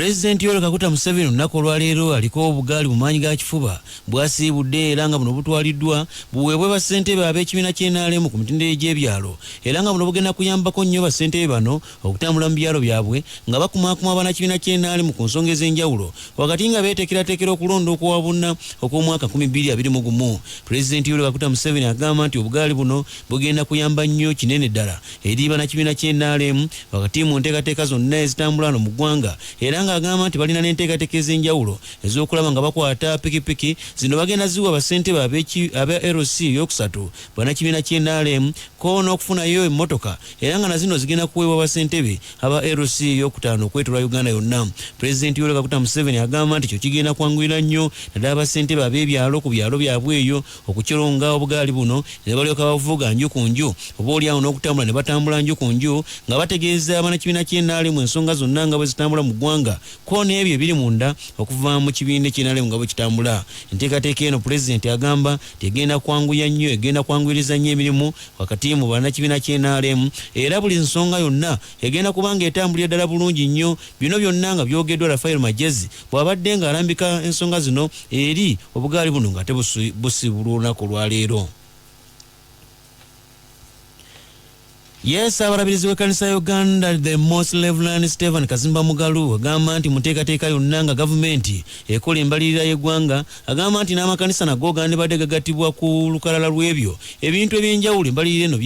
President Yoweri Kaguta Museveni olunaku olwaleero aliko obugaali mu maanyi ga kifuba bwasiibudde era nga buno butwaliddwa buweebwe bassentebe ab'ekibiina ky'NRM ku mitendera egy'ebyalo era nga buno bugenda kuyambako nnyo bassentebe bano okutambula mu byalo byabwe nga bakumaakuma bannakibiina ky'NRM ku nsonga ez'enjawulo wakati nga beetekeratekera okulonda okwawabunna okw'omwaka 2021. President Yoweri Kaguta Museveni agamba nti obugaali buno bugenda kuyamba nnyo kinene ddala eri bannakibiina ky'NRM wakati mu nteekateeka zonna ezitambula wano mu ggwanga era nga agamba nti balina n'enteekateeka ez'enjawulo ez'okulaba nga bakwata pikipiki zino bagenda ziwa bassentebe aba LC eyokusatu bannakibiina ky'NRM ko n'okufunayo emmotoka era nga nazino zigenda kuweebwa bassentebe aba LC eyokutaano okwetolwa Uganda yonna. President Yoweri Kaguta Museveni agamba nti kyo kigenda kwanguyira nnyo naddala bassentebe ab'ebyalo ku byalo byabwe eyo okukironga obugaali buno ne balyoka bavuga nju ku nju obaolyawo n'okutambula ne batambula nju ku nju nga bategeeza bannakibiina ky'NRM ensonga zonna nga bwe zitambula mu ggwanga ko n'ebyo ebiri munda okuva mu kibiina ky'NRM nga bwe kitambula. Enteekateeka eno Pulezidenti agamba tegenda kwanguya nnyo egenda kwanguyiriza nnyo emirimu wakati mu bannakibiina ky'NRM era buli nsonga yonna egenda kubanga etambulira ddala bulungi nnyo. Bino byonna nga byogeddwa Rafael Magezi bw'abadde ng'alambika ensonga zino eri obugaali buno nga tebusibulwa olunaku olwaleero. Yes, abalabirizi w'ekkanisa ya Uganda the Most Reverend Stephen Kazimba Mugalu agamba nti muteekateeka yonna nga gavumenti ekola embalirira y'eggwanga agamba nti n'amakanisa nago gandibadde gagatibwa ku lukalala lw'ebyo ebintu eby'enjawulo embalirira eno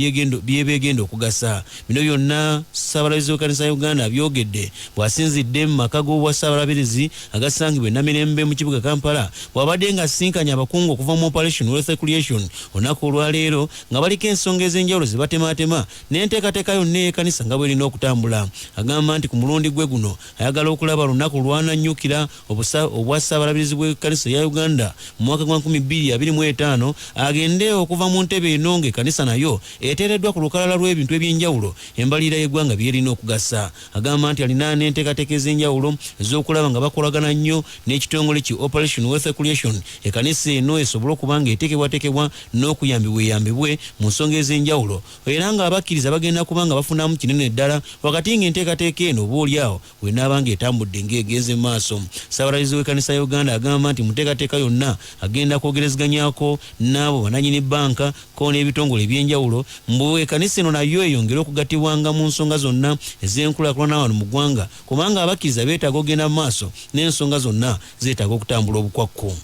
byebegenda okugasa. Bino byonna ssaabalabirizi w'ekkanisa ya Uganda abyogedde bw'asinzidde mu maka g'obwa ssaabalabirizi agasangibwa e Namirembe mu kibuga Kampala bw'abadde ng'asinkanya abakungu okuva mu Operation Wealth Creation olunaku olwaleero nga baliko ensonga ez'enjawulo ze batemaatema enteekateeka yonna ey'ekkanisa nga bw'erina okutambula. Agamba nti ku mulundi gwe guno ayagala okulaba lunaku lwananyukira obwa ssaabalabirizi bw'ekkanisa ya Uganda mu mwaka gwa 2025 agende okuva mu ntebe eno ng'ekkanisa nayo eteereddwa ku lukalala lw'ebintu eby'enjawulo embalirira y'eggwanga byerina okugasa. Agamba nti alina n'enteekateeka ez'enjawulo ez'okulaba nga bakolagana nnyo n'ekitongole ki Operation Wealth Creation ekkanisa eno esobole okuba nga eteekebwateekebwa n'okuyambibweyambibwe mu nsonga ez'enjawulo era nga abakkiriza bagenda kubanga bafunamu kinene ddala wakati ng'enteekateeka eno obaolyawo bw'enaaba ng'etambudde ng'egenze maaso. Ssaabalabirizi w'ekkanisa ya Uganda agamba nti mu nteekateeka yonna agenda kwogerezeganyako n'abo bananyini bbanka ko n'ebitongole eby'enjawulo mbu ekkanisa eno nayo eyongere okugattibwanga mu nsonga zonna ez'enkulaakulana wano mu ggwanga kubanga abakkiriza beetaaga okugenda mu maaso n'ensonga zonna zeetaaga okutambula obukwakku.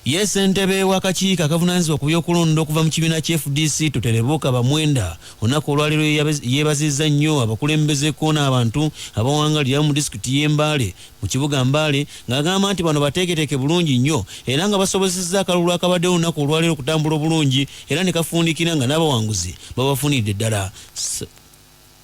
Yes, ntebe w'akakiiko akavunaanyizibwa ku by'okulonda okuva mu kibiina ky'FDC Tuterebuka Bamwenda olunaku olwaleero yeebazizza nnyo abakulembezeko n'abantu abawangalira mu disitulikiti y'e Mbale mu kibuga Mbale ng'agamba nti bano bateeketeeke bulungi nnyo era nga basobozesezza akalulu akabaddewo olunaku olwaleero okutambula obulungi era ne kafundikira nga n'abawanguzi babafunidde ddala.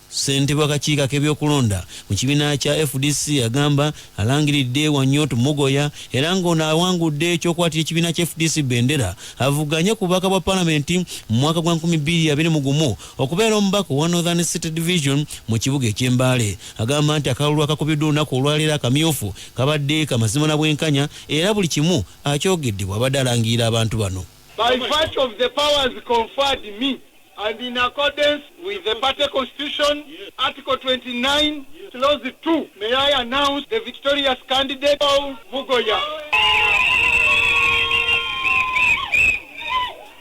Ssentebe w'akakiiko ak'ebyokulonda mu kibiina kya FDC agamba alangiridde Wanyoto Mugoya era ng'ono awangudde ekyokwatira ekibiina kya FDC bendera avuganye ku bubaka bwa palamenti mu mwaka gwa 2021 okubeera omubaka wa Northern City Division mu kibuga eky'Embale. Agamba nti akalulu akakubiddwa olunaku olwaleero akamyufu kabadde kamazima na bwenkanya era buli kimu akyogedde bw'abadde alangirira abantu bano. By virtue of the powers conferred me and in accordance with the party constitution, Article 29, Clause 2, may I announce the victorious candidate Paul Mugoya.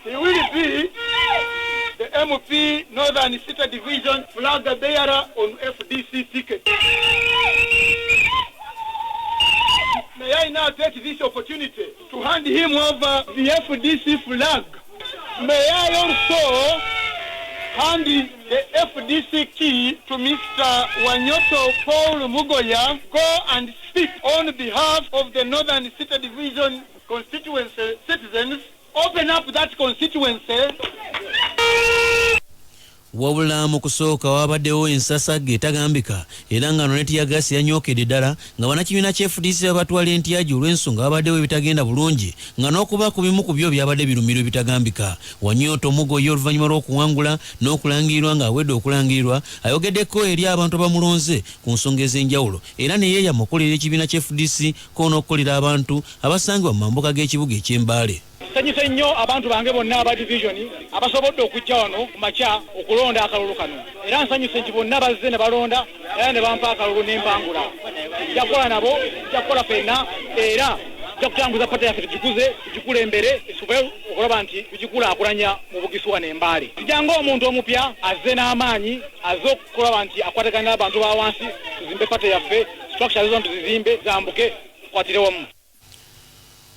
He will be the MP Northern City Division flag bearer on FDC ticket. May I now take this opportunity to hand him over the FDC flag. May I also hand the FDC key to Mr. Wanyoto Paul Mugoya. Go and speak on behalf of the Northern City Division constituency citizens. Open up that constituency. Wabula mu kusooka wabaddewo ensasagge etagambika era nga n'etiyagasi yanyookedde ddala nga bannakibiina kya FDC babatwala entyaji olw'ensonga babaddewo ebitagenda bulungi nga n'okuba ku bimu ku byo byabadde birumiro ebitagambika. Wanyoto Mugoya oluvannyuma lw'okuwangula n'okulangirirwa ng'awedde okulangirirwa ayogeddeko eri abantu abamulonze ku nsonga ez'enjawulo era ne yeeyama okukolera ekibiina kya FDC ko n'okukolera abantu abasangibwa mu mambuka g'ekibuga eky'Embale. nsanyuse nnyo abantu bange bonna aba division abasobodde okujja wano Kumakya okulonda akalulu kano, era nsanyuse nti bonna bazze ne balonda era ne bampa akalulu n'empangula. Njakukola nabo, njakukola ffenna, era nja kutambuza pata yaffe tugikulembere tusobole okulaba nti tugikulaakulanya mu Bugiswa n'Embale. Tujanga omuntu omupya azze n'amaanyi, azze okulaba nti akwatagana n'abantu ba wansi, tuzimbe pata yaffe, structure zonna tuzizimbe, zambuke, tukwatire wamu.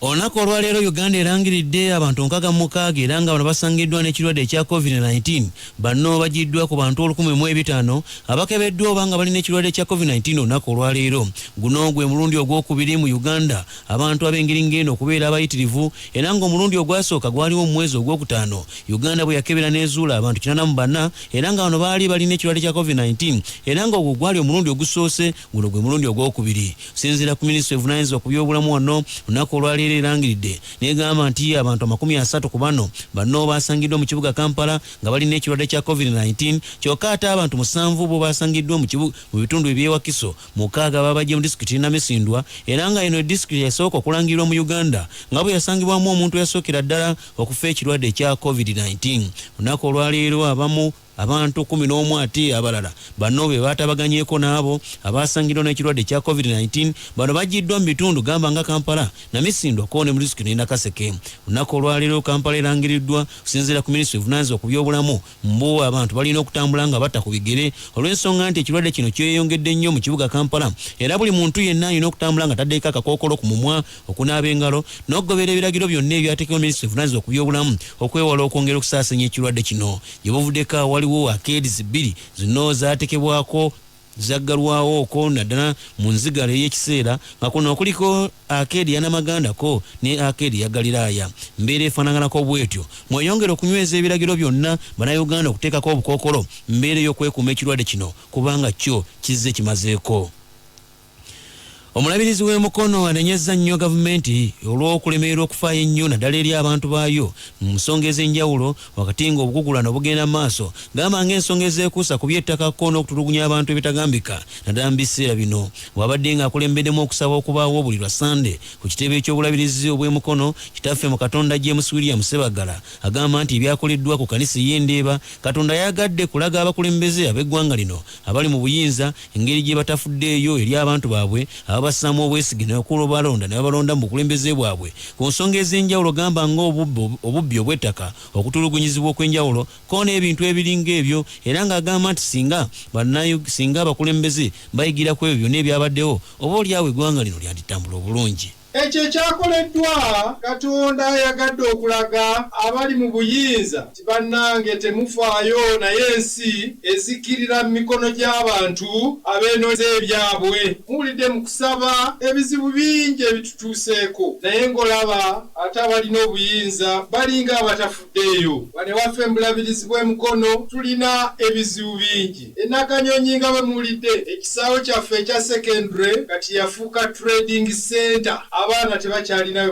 Olunaku olwaleero Uganda erangiridde abantu 66 era nga bano basangiddwa n'ekirwadde ekya COVID-19. Bano bagiddwa ku bantu 1,500 abakebeddwa oba nga balina ekirwadde ekya COVID-19 olunaku olwaleero. Guno gwe mulundi ogwokubiri mu Uganda abantu ab'engeri ng'eno okubeera abayitirivu, era ng'omulundi ogwasooka gwaliwo mu mwezi ogwokutaano. Uganda bwe yakebera n'ezuula abantu 84 era nga bano baali balina ekirwadde kya COVID-19 era nga ogwo gwali omulundi ogusoose, guno gwe mulundi ogwokubiri. Sinziira ku minisitule evunaanyizibwa ku byobulamu wano olunaku olwaleero erangiridde negamba nti abantu 30 ku bano basangiddwa mu kibuga Kampala nga balina ekirwadde kya COVID-19, kyokka ate abantu 7 bo basangiddwa mu bitundu eby'Ewakiso, 6 babajje mu disitulikiti ya Namisindwa, era nga eno disitulikiti yasooka okulangirwa mu Uganda nga bwe yasangibwamu omuntu yasookera ddala okufa ekirwadde ekya COVID-19. Olunaku olwaleero abantu 11 ate abalala bano be batabaganyeko n'abo abasangidwa n'ekirwadde kya COVID-19 bano bagiddwa mu bitundu gamba nga Kampala, Namisindwa, Kone mu disitulikiti ne Nakaseke. Olunaku olwaleero Kampala erangiriddwa kusinziira ku minisitule evunaanyizibwa ku byobulamu mbu abantu balina okutambula nga batta ku bigere olw'ensonga nti ekirwadde kino kyeyongedde nnyo mu kibuga Kampala, era buli muntu yenna alina okutambula nga taddeko akakookolo ku mumwa, okunaaba engalo n'okugobera ebiragiro byonna ebyateekebwa minisitule evunaanyizibwa ku byobulamu okwewala okwongera okusaasanya ekirwadde kino. Gye buvuddeko waliwo akeedi 2 zino zaatekebwako zaggalwawo ko naddala mu nzigalo ey'ekiseera nga kuno kuliko akeedi ya Namagandako ne akeedi ya Galiraaya. Mbeera efaanaganako bwetyo mweyongera okunyweza ebiragiro byonna bannayuganda okuteekako obukookolo mbeera ey'okwekuuma ekirwadde kino kubanga kyo kizze kimazeeko. Omulabirizi w'emukono anenyezza nnyo gavumenti olw'okulemererwa okufaayo ennyo naddala eri abantu baayo mu nsonga ez'enjawulo wakati nga obugugulano bugenda mu maaso. Gamba ng'ensonga ezeekuusa ku by'ettaka ko n'okutulugunya abantu ebitagambika naddala mu biseera bino. Bw'abadde ng'akulembeddemu okusaba okubaawo buli lwa Sande ku kitebe eky'obulabirizi obw'emukono, kitaffe mu Katonda James William Sebagala agamba nti ebyakoleddwa ku kanisa y'Endeeba, Katonda yagadde kulaga abakulembeze ab'eggwanga lino abali mu buyinza engeri gye batafuddeeyo eri abantu baabwe abassamu obwesige n'okubalonda ne babalonda mu bukulembeze bwabwe ku nsonga ez'enjawulo. Gamba ng'obubbi obw'ettaka, okutulugunyizibwa okw'enjawulo ko n'ebintu ebiringa ebyo, era ng'agamba nti singa abakulembeze bayigira ku ebyo byonna ebyabaddewo oba oliawo eggwanga lino lyanditambula obulungi. Ekyo kyakoleddwa Katonda yagadde okulaga abali mu buyinza ti bannange temufaayo naye ensi ezikirira mu mikono gy'abantu abeenoza ebyabwe. Muwulidde mu kusaba ebizibu bingi ebitutuuseeko naye ng'olaba ate abalina obuyinza balinga abatafuddeeyo. Bano Ewaffe mu bulabirizi bw'emukono tulina ebizibu bingi. Enakanyonyi nga bwe muwulidde ekisaawe kyaffe ekya secondary kati yafuuka trading center. Abaana tebakyalina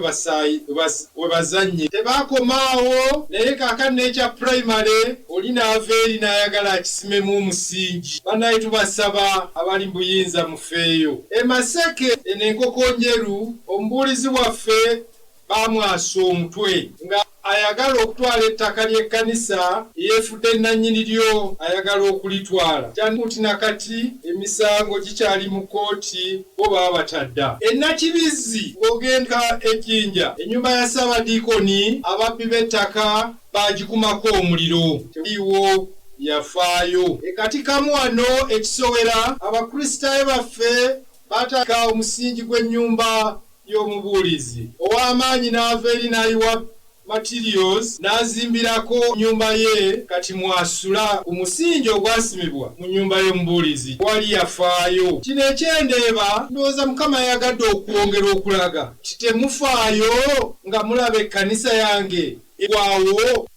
we bazannye, tebakomaawo naye kaakati n'ekya primary oli n'ava eri n'ayagala akisimemu omusingi. Bannaye tubasaba abali mu buyinza mufeeyo. E Maseke eno enkoko njeru omubuulizi waffe bamwasa omutwe nga ayagala okutwala ettaka ly'ekkanisa yeefudde nannyini lyo ayagala okulitwala. Kyanuti nakati emisango gikyali mu kooti bo baba batadda. Ennakibizzi ng'ogenda Ejjinja ennyumba ya Ssaabadiikoni ababbi b'ettaka baagikumako omuliro iwo yafaayo. Kati kamu wano ekisowera abakristaayo baffe baataka omusingi gw'ennyumba y'omubuulizi ow'amaanyi n'ava eri n'ayiwa materials n'azimbirako nyumba ye, kati mwasula ku musingi ogwasimibwa mu nyumba y'omubuulizi wali yafaayo. Kino ekyendeeba ndowooza Mukama yagadde okwongera okulaga ti temufaayo nga mulaba ekkanisa yange egwawo.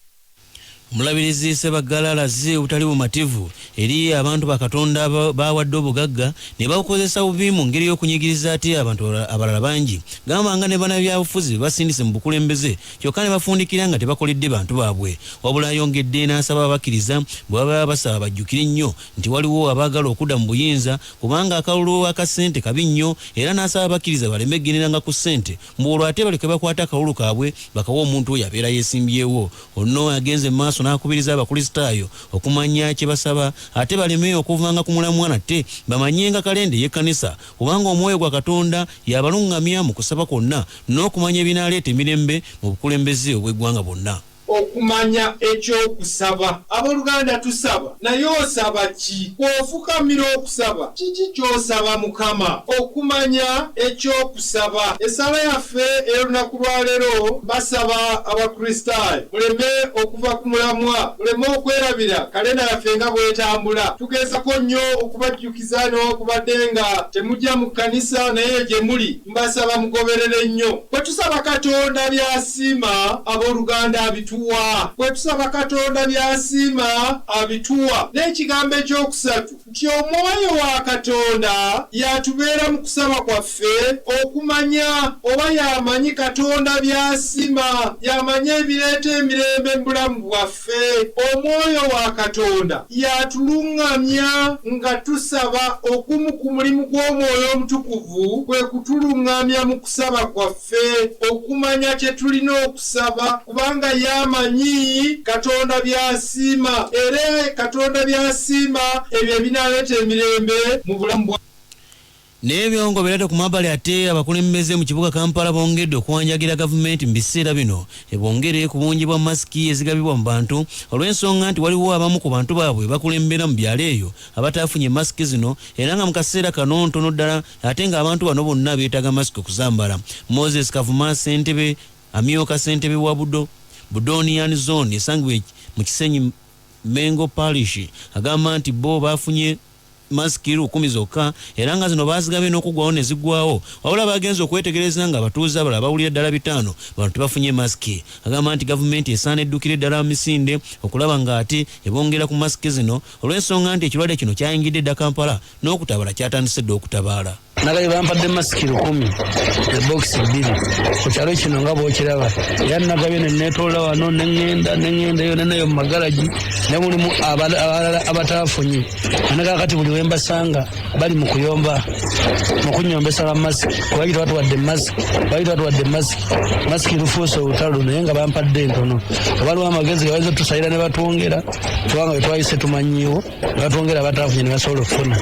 Mulabirizi Sebaggala alaze obutali bumativu eri abantu bakatonda bawadde obugagga ne babukozesa bubi mu ngeri y'okunyigiriza ate abantu abalala bangi. Gamba nga ne bannabyabufuzi basindise mu bukulembeze kyokka ne bafundikira nga tebakoledde bantu baabwe. Wabula ayongedde n'asaba abakkiriza bwe baba basaba bajjukire nnyo nti waliwo abaagala okudda mu buyinza kubanga akalulu akasente kabi nnyo, era n'asaba abakkiriza baleme genderanga ku ssente mbuolwo ate baleke bakwata akalulu kaabwe bakawa omuntu oyo abeera yeesimbyewo. Ono agenze maaso n'akubiriza abakristaayo okumanya kye basaba ate baleme okuvanga ku mulamwa nate bamanye nga kalende y'ekkanisa kubanga omwoyo gwa Katonda yabalungamya mu kusaba kwonna n'okumanya ebinaaleeta emirembe mu bukulembeze obw'eggwanga bwonna. Okumanya ekyokusaba. Abooluganda tusaba naye osaba ki? Bw'ofukamira okusaba kiki ky'osaba Mukama? Okumanya ekyokusaba. Essala yaffe ey'olunaku lwa leero basaba abakristaayo muleme okuva ku mulamwa, muleme okwerabira kalenda yaffe nga bw'etambula. Tugezako nnyo okubajjukiza n'okubadde nga temujja mu kkanisa naye gye muli mbasaba mugoberere nnyo. Bwe tusaba Katonda by'asiima abooluganda abituwa. Bwe tusaba Katonda by'asiima abituwa. N'ekigambo ekyokusatu nti omwoyo wa Katonda yatubeera mu kusaba kwaffe okumanya oba yamanyi Katonda by'asiima, yamanya ebireeta emirembe mu bulamu bwaffe. Omwoyo wa Katonda yatuluŋŋamya nga tusaba. Okumu ku mulimu gw'omwoyo omutukuvu kwe kutuluŋŋamya mu kusaba kwaffe okumanya kye tulina okusaba kubanga yamanyi Katonda by'asiima, era Katonda by'asiima ebyo ebinaaleeta emirembe mu bulamu bwa. N'ebyongo birate ku mabbali ate abakulembeze mu kibuga Kampala bongedde okuwanjagira gavumenti mu biseera bino ebongere ku bungi bwa masiki ezigabibwa mu bantu olw'ensonga nti waliwo abamu ku bantu baabwe bakulembera mu byalo eyo abataafunye masiki zino era nga mu kaseera kano ntono ddala ate ng'abantu bano bonna beetaaga masiki okuzambala. Moses Kavuma ssentebe amyuka ssentebe wa Budonian Zone esangibwa mu Kisenyi Mengo Parish agamba nti bo baafunye masiki 10 zokka era nga zino baazigabye n'okugwawo ne ziggwawo wabula bagenze okwetegereza nga abatuuze abalala bawulira ddala 5 bantu tebafunye masiki. Agamba nti gavumenti esaana eddukire ddala misinde okulaba nga ate ebongera ku masiki zino olw'ensonga nti ekirwadde kino kyayingidde dda Kampala n'okutabala kyatandise dda okutabaala. Nagaye bampadde masiki 10 ebokisi 2 ku kyalo kino nga bw'okiraba era nagabye ne neetoola wano neŋŋenda yonna nayo mu magalaji ne mulimu abalala abataafunye anakakati buli wembasanga bali mu kuyomba mu kunyombesa ba masiki kubaki twatuwadde masiki lufuuse olutalo naye nga bampadde entono. Waliwo amagezi ge bayinza tusayira ne batwongera kubanga bwe twayise tumanyiiwo ne batwongera abataafunye ne basobola okufuna.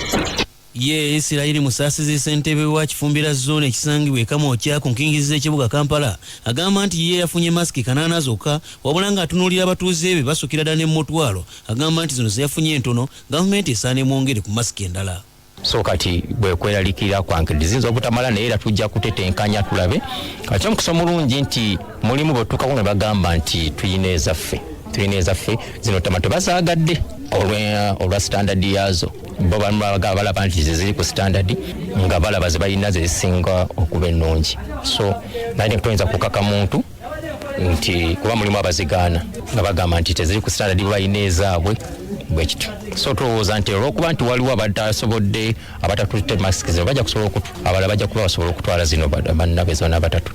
Ye Isirairi Musaasizi ssentebe wa Kifumbira Zone ekisangibwa Kamokya ku nkingiriza ekibuga Kampala agamba nti ye yafunye masiki 8 zokka wabula nga atunuulira abatuuze be basukira ddala n'emmotwalo. Agamba nti zino ze yafunye entono gavumenti esaana emwongere ku masiki endala. So kati bwe kweralikira kwange dizinza obutamala naye era tujja kutetenkanya tulabe kati omukisa omulungi nti mulimu bwe tukako ne bagamba nti tuyina ezaffe zino tamato bazaagadde olwa standard yazo bo balaba nti ziri ku standard nga balaba ze balina ze zisinga okuba ennungi. So naye tuyinza kukaka muntu nti kuba mulimu abazigaana nga bagamba nti teziri ku standard bo balina ezaabwe bwekito. So tulowooza nti olw'okuba nti waliwo abatasobodde abatatutte masiki zino bajja kusobola abalala bajja kuba basobola okutwala zino bannabe zona abatatu.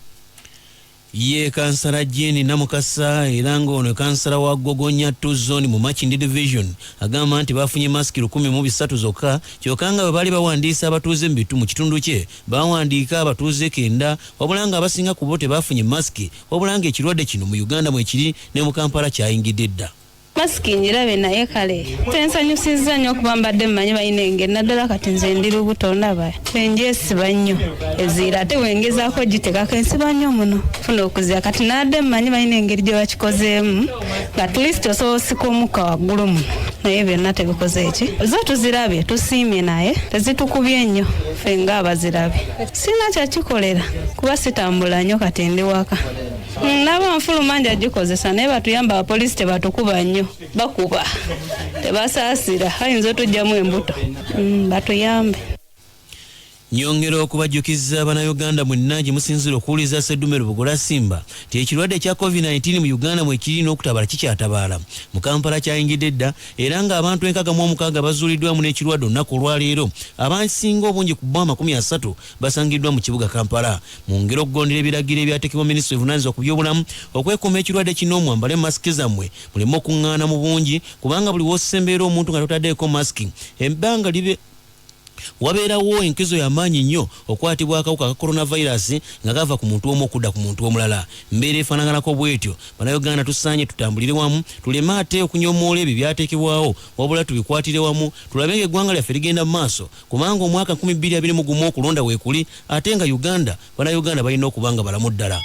Ye kansala Jeni Namukasa era ng'ono kansala wa Gogonya 2 Zone mu Makindi Division agamba nti bafunye masiki 13 zokka kyokka nga bwe baali bawandiisa abatuuze mu kitundu kye bawandiika abatuuze 9 wabula nga abasinga ku bo tebafunye masiki wabula nga ekirwadde kino mu Uganda mwekiri ne mu Kampala kyayingidde dda. Masiki njirabe naye kale tensanyusizza nnyo okuba mbadde mmanyi balina engeri naddala kati nze ndi lubuto ndaba enjeesiba nnyo eziira ate wengezaako gitekako ensiba nnyo muno funa okuzira kati nadde mmanyi balina engeri gye bakikozeemu nga tulisiti osobola osika omukka waggulu muno naye byonna tebikoze eki zo tuzirabye tusiimye naye tezitukubye nnyo ffe ng'abazirabye sina kyakikolera kuba sitambula nnyo kati ndi waka naba nfuluma nja gikozesa naye batuyamba abapoliisi tebatukuba nnyo bakuba tebasaasira ayinza otujjamu embuto batuyambe. Nyongera okubajjukiza bannayuganda mwenna gye musinzira okuwuliza Sseddume Lubogola Simba nti ekirwadde kya COVID-19 mu Uganda mwe kiri n'okutabala kikyatabaala. Mu Kampala kyayingidde dda era ng'abantu 66 bazuuliddwamu n'ekirwadde olunaku olwaleero. Abansinga obungi ku bo 30 basangiddwa mu kibuga Kampala. Mu ngero okugondera ebiragiro ebyateekebwa Minisitule evunaanyizibwa ku by'obulamu okwekuuma ekirwadde kino mwambale masiki zammwe muleme okuŋŋaana mu bungi kubanga buli w'osembeera omuntu nga totaddeeko masiki ebbanga libe wabeerawo enkizo y'amaanyi nnyo okwatibwa akawuka ka coronavirus nga gava ku muntu omu okudda ku muntu omulala. Mbeera efaanaganako bwetyo. Bannayuganda tusaanye tutambulire wamu tuleme ate okunyomoola ebyo byateekebwawo wabula tubikwatire wamu tulabe ng'eggwanga lyaffe ligenda mu maaso kubanga omwaka 2021 okulonda weekuli ate nga Uganda bannayuganda balina okuba nga balamu ddala.